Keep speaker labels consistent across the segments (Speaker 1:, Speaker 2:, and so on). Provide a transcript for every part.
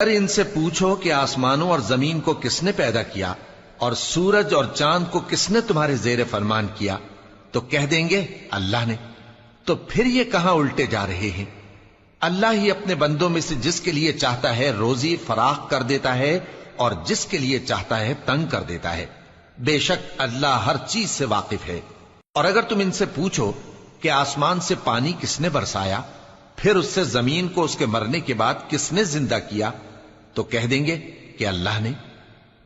Speaker 1: اگر ان سے پوچھو کہ آسمانوں اور زمین کو کس نے پیدا کیا اور سورج اور چاند کو کس نے تمہارے زیر فرمان کیا تو کہہ دیں گے اللہ نے۔ تو پھر یہ کہاں الٹے جا رہے ہیں؟ اللہ ہی اپنے بندوں میں سے جس کے لیے چاہتا ہے روزی فراخ کر دیتا ہے اور جس کے لیے چاہتا ہے تنگ کر دیتا ہے۔ بے شک اللہ ہر چیز سے واقف ہے۔ اور اگر تم ان سے پوچھو کہ آسمان سے پانی کس نے برسایا پھر اس سے زمین کو اس کے مرنے کے بعد کس نے زندہ کیا تو کہہ دیں گے کہ اللہ نے۔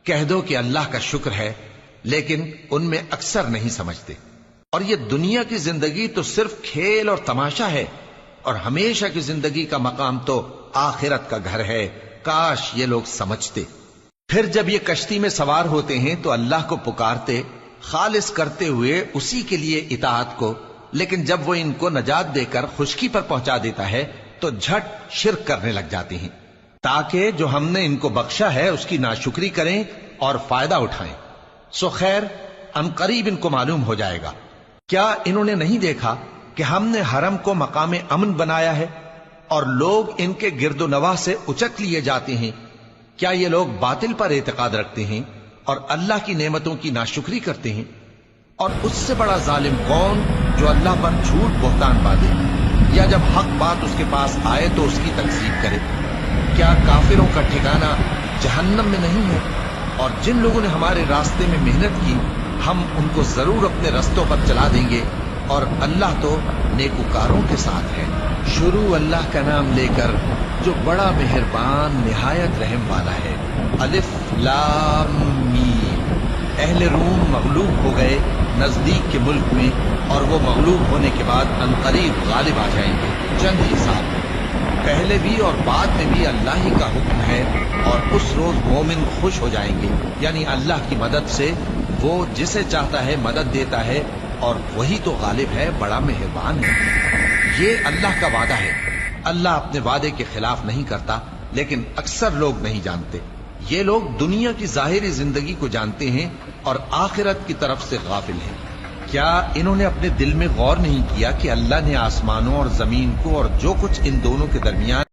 Speaker 1: کہہ دو کہ اللہ کا شکر ہے، لیکن ان میں اکثر نہیں سمجھتے۔ اور یہ دنیا کی زندگی تو صرف کھیل اور تماشا ہے، اور ہمیشہ کی زندگی کا مقام تو آخرت کا گھر ہے۔ کاش یہ لوگ سمجھتے۔ پھر جب یہ کشتی میں سوار ہوتے ہیں تو اللہ کو پکارتے خالص کرتے ہوئے اسی کے لیے اطاعت کو، لیکن جب وہ ان کو نجات دے کر خشکی پر پہنچا دیتا ہے تو جھٹ شرک کرنے لگ جاتے ہیں، تاکہ جو ہم نے ان کو بخشا ہے اس کی ناشکری کریں اور فائدہ اٹھائیں۔ سو خیر ان قریب ان کو معلوم ہو جائے گا۔ کیا انہوں نے نہیں دیکھا کہ ہم نے حرم کو مقام امن بنایا ہے اور لوگ ان کے گرد و نواح سے اچک لیے جاتے ہیں؟ کیا یہ لوگ باطل پر اعتقاد رکھتے ہیں اور اللہ کی نعمتوں کی ناشکری کرتے ہیں؟ اور اس سے بڑا ظالم کون جو اللہ پر جھوٹ بہتان باندھے یا جب حق بات اس کے پاس آئے تو اس کی تکذیب کرے؟ کیا کافروں کا ٹھکانہ جہنم میں نہیں ہے؟ اور جن لوگوں نے ہمارے راستے میں محنت کی ہم ان کو ضرور اپنے رستوں پر چلا دیں گے، اور اللہ تو نیکوکاروں کے ساتھ ہے۔ شروع اللہ کا نام لے کر جو بڑا مہربان نہایت رحم والا ہے۔ الف لام میم۔ اہل روم مغلوب ہو گئے نزدیک کے ملک میں، اور وہ مغلوب ہونے کے بعد عنقریب غالب آ جائیں گے چند ہی سال میں۔ پہلے بھی اور بعد میں بھی اللہ ہی کا حکم ہے، اور اس روز مومن خوش ہو جائیں گے، یعنی اللہ کی مدد سے وہ جسے چاہتا ہے مدد دیتا ہے، اور وہی تو غالب ہے، بڑا مہربان ہے۔ یہ اللہ کا وعدہ ہے۔ اللہ اپنے وعدے کے خلاف نہیں کرتا، لیکن اکثر لوگ نہیں جانتے۔ یہ لوگ دنیا کی ظاہری زندگی کو جانتے ہیں اور آخرت کی طرف سے غافل ہیں۔ کیا انہوں نے اپنے دل میں غور نہیں کیا کہ اللہ نے آسمانوں اور زمین کو اور جو کچھ ان دونوں کے درمیان